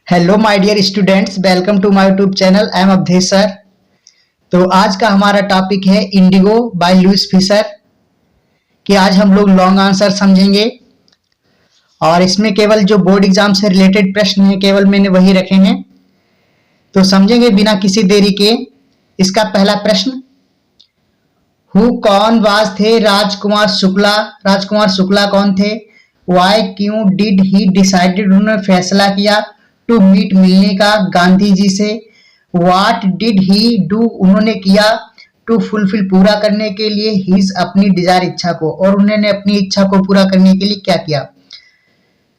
Hello my dear students, welcome to my YouTube channel. I am Awadhesh sir. तो आज का हमारा टॉपिक है इंडिगो बाय लुईस फिशर कि आज हम लोग लॉन्ग आंसर समझेंगे और इसमें केवल जो बोर्ड एग्जाम से रिलेटेड प्रश्न हैं केवल मैंने वही रखे हैं। तो समझेंगे बिना किसी देरी के। इसका पहला प्रश्न, हु कौन वाज थे राजकुमार शुक्ला। राजकुमार शुक्ला कौन थे? वाई क्यों डिड ही डिसाइडेड, उन्होंने फैसला किया टू मीट, मिलने का गांधी जी से। व्हाट डिड ही डू, उन्होंने किया टू फुलफिल, पूरा करने के लिए, हिज, अपनी डिजायर, इच्छा को, और उन्होंने अपनी इच्छा को पूरा करने के लिए क्या किया।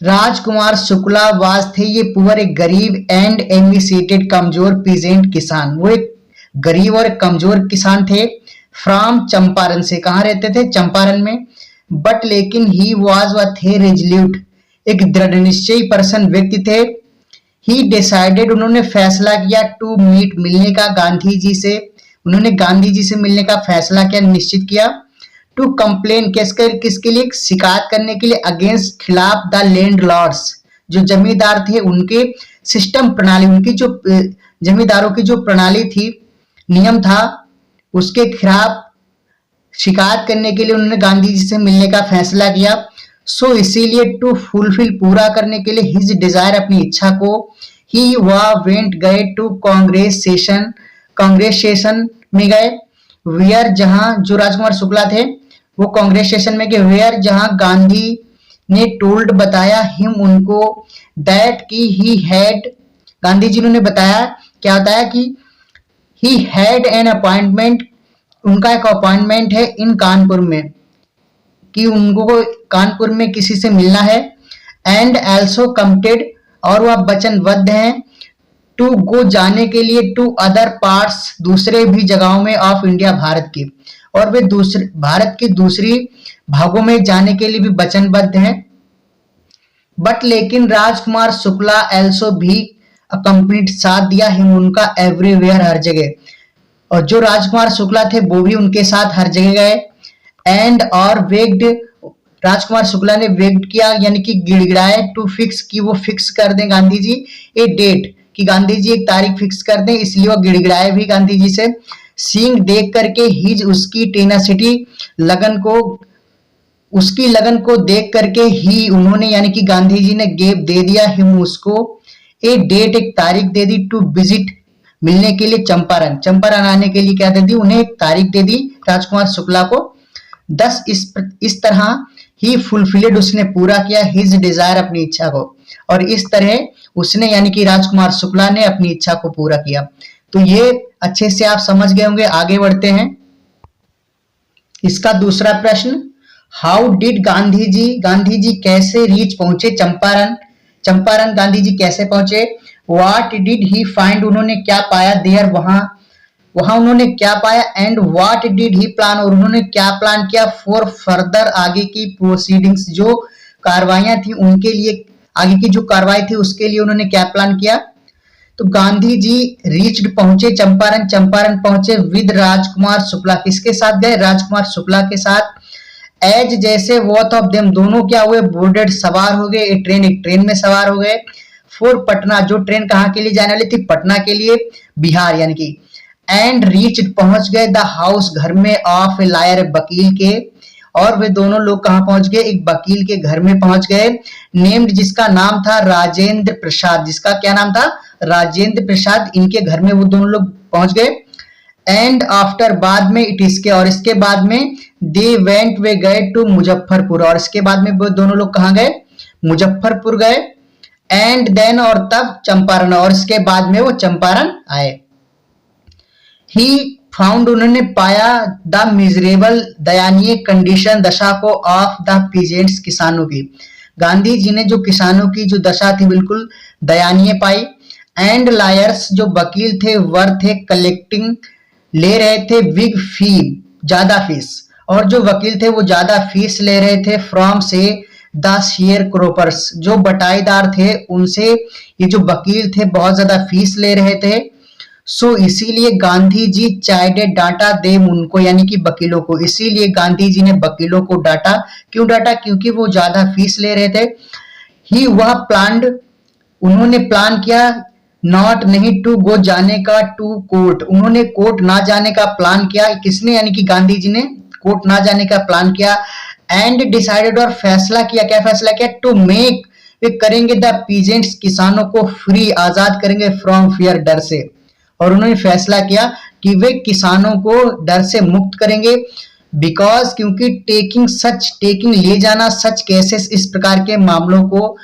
राजकुमार शुक्ला वाज थे ये पुअर, एक गरीब, एंड एमिसिएटेड, कमजोर, पीजेंट, किसान, वो एक गरीब और कमजोर किसान थे। फ्रॉम, चंपारण से, कहाँ रहते थे? चंपारण में। बट लेकिन ही वाज, व थे, रेजल्यूट, एक दृढ़ निश्चयी पर्सन, व्यक्ति थे। ही डिसाइडेड, उन्होंने फैसला किया टू मीट, मिलने का, गांधी जी से, उन्होंने गांधी जी से मिलने का फैसला किया, निश्चित किया। टू कंप्लेन, किसके लिए? शिकायत करने के लिए, अगेंस्ट, खिलाफ, द लैंड लॉर्ड्स, जो जमींदार थे उनके सिस्टम, प्रणाली, उनकी जो जमींदारों की जो प्रणाली थी, नियम था, उसके खिलाफ शिकायत करने के लिए उन्होंने गांधी जी से मिलने का फैसला किया। सो इसीलिए टू फुलफिल, पूरा करने के लिए, हिज डिजायर, अपनी इच्छा को, ही वह वेंट, गए, to Congress session, Congress session में गए। वेयर, जहां, जो राजकुमार शुक्ला थे वो कांग्रेस सेशन में गए। वेयर, जहां गांधी ने टोल्ड, बताया, हिम, उनको, दैट, की ही हैड, गांधी जी ने बताया, क्या बताया कि ही हैड एन अपॉइंटमेंट, उनका एक अपॉइंटमेंट है, इन कानपुर में, कि उनको कानपुर में किसी से मिलना है। एंड ऑल्सो कमिटेड, और वह वचनबद्ध हैं, टू गो, जाने के लिए, टू अदर पार्ट्स, दूसरे भी जगहों में, ऑफ इंडिया, भारत की, और वे दूसरे भारत की दूसरी भागों में जाने के लिए भी वचनबद्ध हैं। बट लेकिन राजकुमार शुक्ला ऑल्सो भी अकम्पनीड, साथ दिया, हिम, उनका, एवरीवेयर, हर जगह, और जो राजकुमार शुक्ला थे वो भी उनके साथ हर जगह गए। एंड, और, वेग्ड, राजकुमार शुक्ला ने वेग्ड किया, यानी कि गिड़गिड़ाए, टू फिक्स, की वो फिक्स कर दें गांधी जी, ए डेट, कि गांधी जी एक तारीख फिक्स कर दें, इसलिए वो गिड़गिड़ाए भी गांधी जी से। सीइंग, देख करके, हिज, उसकी, टेनासिटी, लगन को, उसकी लगन को देख करके, ही, उन्होंने, यानी कि गांधी जी ने, गेव, दे दिया, हिम, उसको, ए डेट, एक तारीख दे दी, टू विजिट, मिलने के लिए, चंपारण, चंपारण आने के लिए क्या दे दी, उन्हें एक तारीख दे दी राजकुमार शुक्ला को। 10, इस तरह ही फुलफिलेड, उसने पूरा किया, हिज डिजायर, अपनी इच्छा को, और इस तरह उसने, यानी कि राजकुमार शुक्ला ने, अपनी इच्छा को पूरा किया। तो ये अच्छे से आप समझ गए होंगे। आगे बढ़ते हैं। इसका दूसरा प्रश्न, हाउ डिड गांधी जी कैसे रीच, पहुंचे, चंपारण, चंपारण गांधी जी कैसे पहुंचे। व्हाट डिड ही फाइंड, उन्होंने क्या पाया, देयर, वहां, वहां उन्होंने क्या पाया। And what did he plan, और उन्होंने क्या प्लान किया, फॉर फर्दर, आगे की प्रोसीडिंग्स, जो कार्रवाइयां थी उनके लिए, आगे की जो कार्रवाई थी उसके लिए उन्होंने क्या प्लान किया। तो गांधी जी रीच्ड, पहुंचे, चंपारण, चंपारण पहुंचे, विद राजकुमार शुक्ला, किसके साथ गए, राजकुमार शुक्ला के साथ। एज, जैसे, बोथ ऑफ देम, दोनों क्या हुए, बोर्डेड, सवार हो गए, एक ट्रेन में सवार हो गए। फॉर पटना, जो ट्रेन कहाँ के लिए जाने वाली थी, पटना के लिए, बिहार, यानी कि। एंड रीच, पहुंच गए, द हाउस, घर में, ऑफ ए लायर, वकील के, और वे दोनों लोग कहां पहुंच गए, एक वकील के घर में पहुंच गए। नेम्ड, जिसका नाम था राजेंद्र प्रसाद, जिसका क्या नाम था, राजेंद्र प्रसाद, इनके घर में वो दोनों लोग पहुंच गए। एंड आफ्टर, बाद में, इट, इसके, और इसके बाद में, दे वेंट, वे गए, टू मुजफ्फरपुर, और इसके बाद में वो दोनों लोग कहां गए, मुजफ्फरपुर गए। एंड देन, और तब, चंपारण, और इसके बाद में वो चंपारण आए। ही फाउंड, उन्होंने पाया, द मिजरेबल, दयनीय कंडीशन, दशा को, ऑफ द पीजेंट्स, किसानों की, गांधी जी ने जो किसानों की जो दशा थी बिल्कुल दयनीय पाई। एंड लायर्स, जो वकील थे, वर थे, कलेक्टिंग, ले रहे थे, बिग फी, ज्यादा फीस, और जो वकील थे वो ज्यादा फीस ले रहे थे, फ्रॉम, से, द शेयर क्रोपर्स, जो बटाईदार थे उनसे ये जो वकील थे बहुत ज्यादा फीस ले रहे थे। सो इसीलिए गांधी जी चाइडेड, डांटा, देम, उनको, यानी कि वकीलों को, इसीलिए गांधी जी ने वकीलों को डांटा। क्यों डांटा? क्योंकि वो ज्यादा फीस ले रहे थे। ही, वह प्लान्ड, उन्होंने प्लान किया, नॉट नहीं टू गो, जाने का, टू कोर्ट, उन्होंने कोर्ट ना जाने का प्लान किया। किसने? यानी कि गांधी जी ने कोर्ट ना जाने का प्लान किया। एंड डिसाइडेड, और फैसला किया, क्या फैसला किया? टू मेक, वे करेंगे द पीजेंट्स, किसानों को फ्री, आजाद करेंगे, फ्रॉम फियर, डर से। और उन्होंने फैसला किया कि वे किसानों को डर से मुक्त करेंगे। बिकॉज, क्योंकि टेकिंग ले जाना सच केसेस, इस प्रकार के मामलों को,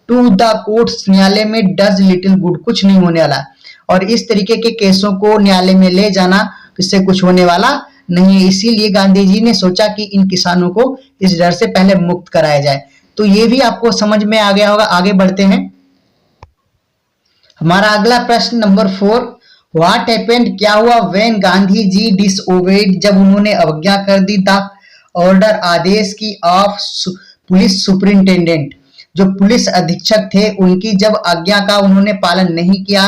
टू द कोर्ट्स, न्यायालय में, डज लिटिल गुड, कुछ नहीं होने वाला। और इस तरीके के केसों को न्यायालय में ले जाना, इससे कुछ होने वाला नहीं है। इसीलिए गांधी जी ने सोचा कि इन किसानों को इस डर से पहले मुक्त कराया जाए। तो ये भी आपको समझ में आ गया होगा। आगे बढ़ते हैं। हमारा अगला प्रश्न नंबर 4, व्हाट हैपेंड, क्या हुआ? व्हेन गांधी जी डिसओबेड, जब उन्होंने अवज्ञा कर दी, द ऑर्डर, आदेश की, ऑफ पुलिस सुपरिंटेंडेंट, जो पुलिस अधीक्षक थे उनकी जब आज्ञा का उन्होंने पालन नहीं किया,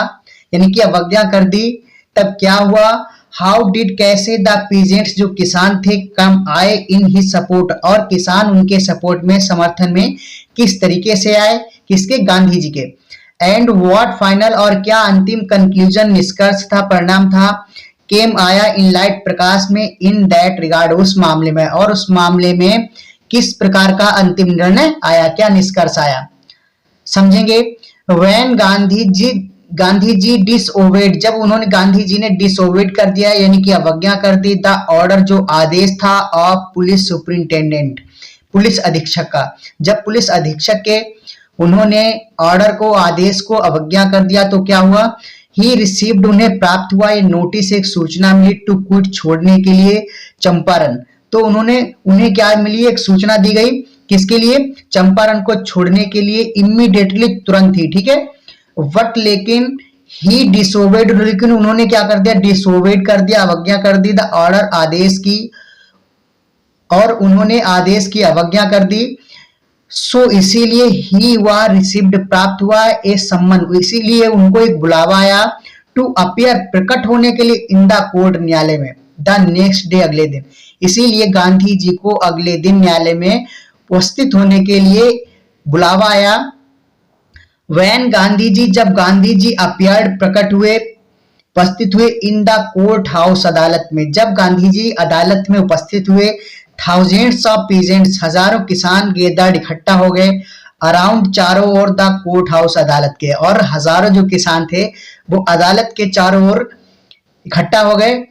यानी कि अवज्ञा कर दी, तब क्या हुआ? हाउ डिड, कैसे, द पीजेंट्स, जो किसान थे, कम, आए, इन ही सपोर्ट, और किसान उनके सपोर्ट में, समर्थन में किस तरीके से आए? किसके? गांधी जी के। एंड व्हाट, फाइनल, और क्या अंतिम, कंक्लूजन, निष्कर्ष था, परिणाम था, केम, आया, इन लाइट, प्रकाश में, इन दैट रिगार्ड, उस मामले में, और उस मामले में किस प्रकार का अंतिम निर्णय आया, क्या निष्कर्ष आया, समझेंगे। व्हेन गांधी जी डिसओबेड, जब उन्होंने, गांधी जी ने डिसओबेड कर दिया, यानी कि अवज्ञा कर दी, द ऑर्डर, जो आदेश था, ऑफ पुलिस सुपरिंटेंडेंट, पुलिस अधीक्षक का, जब पुलिस अधीक्षक के उन्होंने ऑर्डर को, आदेश को अवज्ञा कर दिया, तो क्या हुआ? ही रिसीव्ड, उन्हें प्राप्त हुआ, ये नोटिस, एक सूचना मिली, टू क्विट, छोड़ने के लिए, चंपारण, तो उन्हें क्या मिली? एक सूचना दी गई, किसके लिए? चंपारण को छोड़ने के लिए, इमीडिएटली, तुरंत ही, ठीक है। बट, लेकिन, ही डिसओबेड, लेकिन उन्होंने क्या कर दिया? डिसओबेड कर दिया, अवज्ञा कर दी, द ऑर्डर, आदेश की, और उन्होंने आदेश की अवज्ञा कर दी। सो इसीलिए ही हुआ, रिसीव्ड, प्राप्त हुआ, ए सम्मन, इसीलिए उनको एक बुलावा आया, टू अपीयर, प्रकट होने के लिए, इन द कोर्ट, न्यायालय में, द नेक्स्ट डे, अगले दिन। इसीलिए गांधी जी को अगले दिन न्यायालय में उपस्थित होने के लिए बुलावा आया। वैन गांधी जी, जब गांधी जी अपीयर्ड, प्रकट हुए, उपस्थित हुए, इन द कोर्ट हाउस, अदालत में, जब गांधी जी अदालत में उपस्थित हुए, थाउजेंड्स ऑफ पीजेंट्स, हजारों किसान गेदर्ड, इकट्ठा हो गए, अराउंड, चारों ओर, द कोर्ट हाउस, अदालत के, और हजारों जो किसान थे वो अदालत के चारों ओर इकट्ठा हो गए।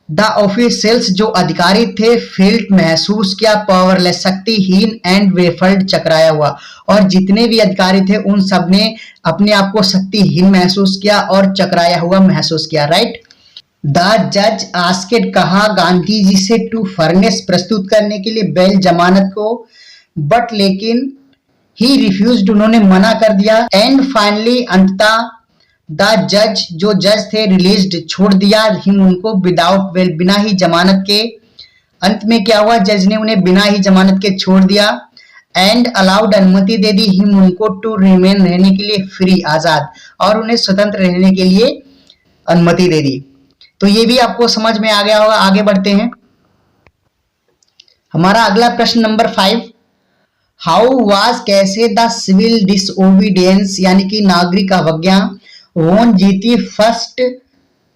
द ऑफिशियल्स, जो अधिकारी थे, फील्ड, महसूस किया, पावरलेस, शक्तिहीन, एंड वेफल्ड, चकराया हुआ, और जितने भी अधिकारी थे उन सब ने अपने आप को शक्तिहीन महसूस किया और चकराया हुआ महसूस किया, राइट। द जज आस्केड, कहा गांधी जी से, टू फर्नेस, प्रस्तुत करने के लिए, बेल, जमानत को, बट, लेकिन, ही रिफ्यूज्ड, उन्होंने मना कर दिया। एंड फाइनली, अंततः, द जज, जो जज थे, रिलीज्ड, छोड़ दिया, हिम, उनको, विदाउट बेल, बिना ही जमानत के। अंत में क्या हुआ? जज ने उन्हें बिना ही जमानत के छोड़ दिया। एंड अलाउड, अनुमति दे दी, हिम, उनको, टू रिमेन, रहने के लिए, फ्री, आजाद, और उन्हें स्वतंत्र रहने के लिए अनुमति दे दी। तो ये भी आपको समझ में आ गया होगा। आगे बढ़ते हैं। हमारा अगला प्रश्न नंबर 5, हाउ वाज, कैसे, द सिविल डिसओबीडियंस, यानी कि नागरिक अवज्ञा, वोन, जीती, फर्स्ट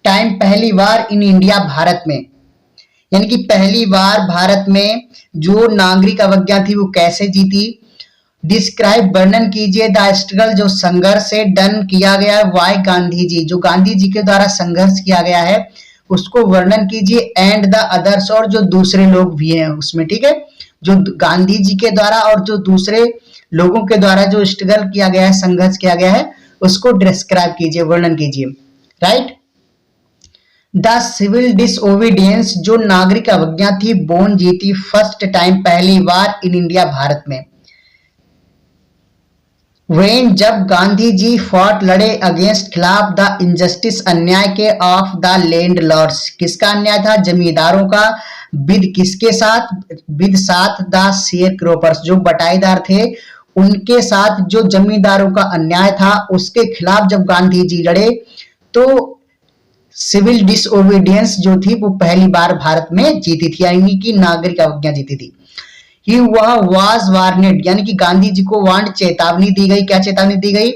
टाइम, पहली बार, इन इंडिया, भारत में, यानी कि पहली बार भारत में जो नागरिक अवज्ञा थी वो कैसे जीती। डिस्क्राइब, वर्णन कीजिए, द स्ट्रगल, जो संघर्ष से डन किया गया, वाई, गांधी जी, जो गांधी जी के द्वारा संघर्ष किया गया है उसको वर्णन कीजिए। एंड द अदर्स, और जो दूसरे लोग भी हैं उसमें, ठीक है, जो गांधी जी के द्वारा और जो दूसरे लोगों के द्वारा जो स्ट्रगल किया गया है, संघर्ष किया गया है, उसको डिस्क्राइब कीजिए, वर्णन कीजिए, राइट। द सिविल डिसओबीडियंस, जो नागरिक अवज्ञा थी, बोन, जीती, फर्स्ट टाइम, पहली बार, इन इंडिया, भारत में। वेन, जब, गांधी जी फॉट, लड़े, अगेंस्ट, खिलाफ, द इनजस्टिस, अन्याय के, ऑफ द लैंड लॉर्ड्स, किसका अन्याय था? जमींदारों का। विद, किसके साथ? विद, साथ, द शेयर क्रोपर्स, जो बटाईदार थे उनके साथ, जो जमींदारों का अन्याय था उसके खिलाफ जब गांधी जी लड़े तो सिविल डिसओबीडियंस जो थी वो पहली बार भारत में जीती थी, यानी कि नागरिक अवज्ञा जीती थी। ही, वह, वाज वार्नेड, यानी कि गांधी जी को वार्न, चेतावनी दी गई। क्या चेतावनी दी गई?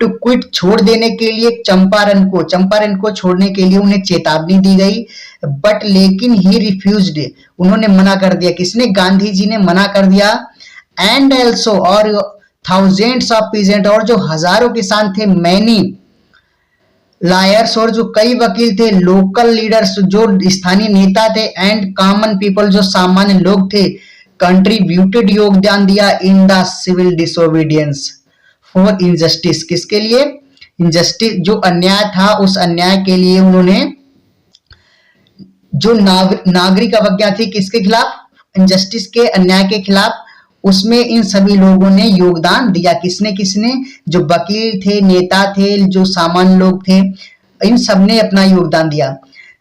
टू क्विट छोड़ देने के लिए चंपारण को छोड़ने के लिए उन्हें चेतावनी दी गई, बट लेकिन ही रिफ्यूज्ड, उन्होंने मना कर दिया। किसने? गांधी जी ने मना कर दिया। एंड ऑल्सो, और थाउजेंड्स ऑफ पीजेंट, और जो हजारों किसान थे, मैनी लायर्स, और जो कई वकील थे, लोकल लीडर्स जो स्थानीय नेता थे, एंड कॉमन पीपल जो सामान्य लोग थे, कंट्रीब्यूटेड योगदान दिया in the civil disobedience for injustice. किसके लिए? इनजस्टिस, जो अन्याय था उस अन्याय के लिए उन्होंने, जो नागरिक अवज्ञा थी किसके खिलाफ? इनजस्टिस के, अन्याय के खिलाफ, उसमें इन सभी लोगों ने योगदान दिया। किसने किसने? जो वकील थे, नेता थे, जो सामान्य लोग थे, इन सब ने अपना योगदान दिया।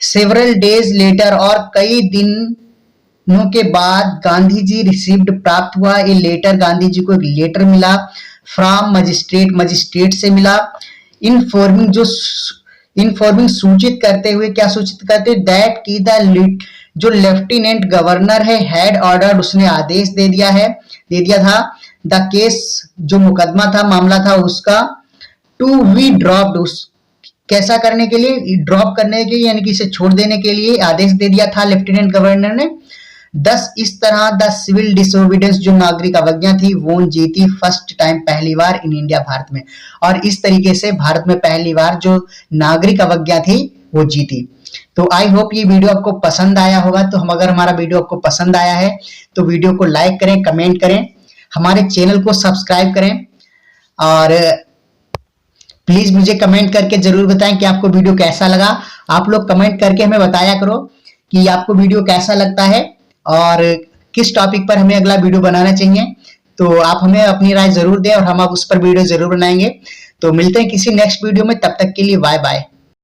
सेवरल डेज लेटर, और कई दिनों के बाद गांधी जी रिसीव्ड, प्राप्त हुआ ए लेटर, गांधी जी को एक लेटर मिला फ्रॉम मजिस्ट्रेट से मिला, इनफॉर्मिंग सूचित करते हुए, क्या सूचित करते? दैट की द जो लेफ्टिनेंट गवर्नर है, हैड ऑर्डर, उसने आदेश दे दिया था, द केस, जो मुकदमा था, मामला था उसका, टू बी ड्रॉप्ड, उस कैसा करने के लिए? ड्रॉप करने के लिए, यानी कि इसे छोड़ देने के लिए आदेश दे दिया था लेफ्टिनेंट गवर्नर ने। 10 इस तरह द सिविल डिसोबीडियंस, जो नागरिक अवज्ञा थी, वो जीती फर्स्ट टाइम, पहली बार इन इंडिया, भारत में। और इस तरीके से भारत में पहली बार जो नागरिक अवज्ञा थी वो जीती। तो आई होप ये वीडियो आपको पसंद आया होगा। तो अगर हमारा वीडियो आपको पसंद आया है तो वीडियो को लाइक करें, कमेंट करें, हमारे चैनल को सब्सक्राइब करें, और प्लीज मुझे कमेंट करके जरूर बताएं कि आपको वीडियो कैसा लगा। आप लोग कमेंट करके हमें बताया करो कि आपको वीडियो कैसा लगता है और किस टॉपिक पर हमें अगला वीडियो बनाना चाहिए। तो आप हमें अपनी राय जरूर दें और हम आप उस पर वीडियो जरूर बनाएंगे। तो मिलते हैं किसी नेक्स्ट वीडियो में, तब तक के लिए बाय बाय।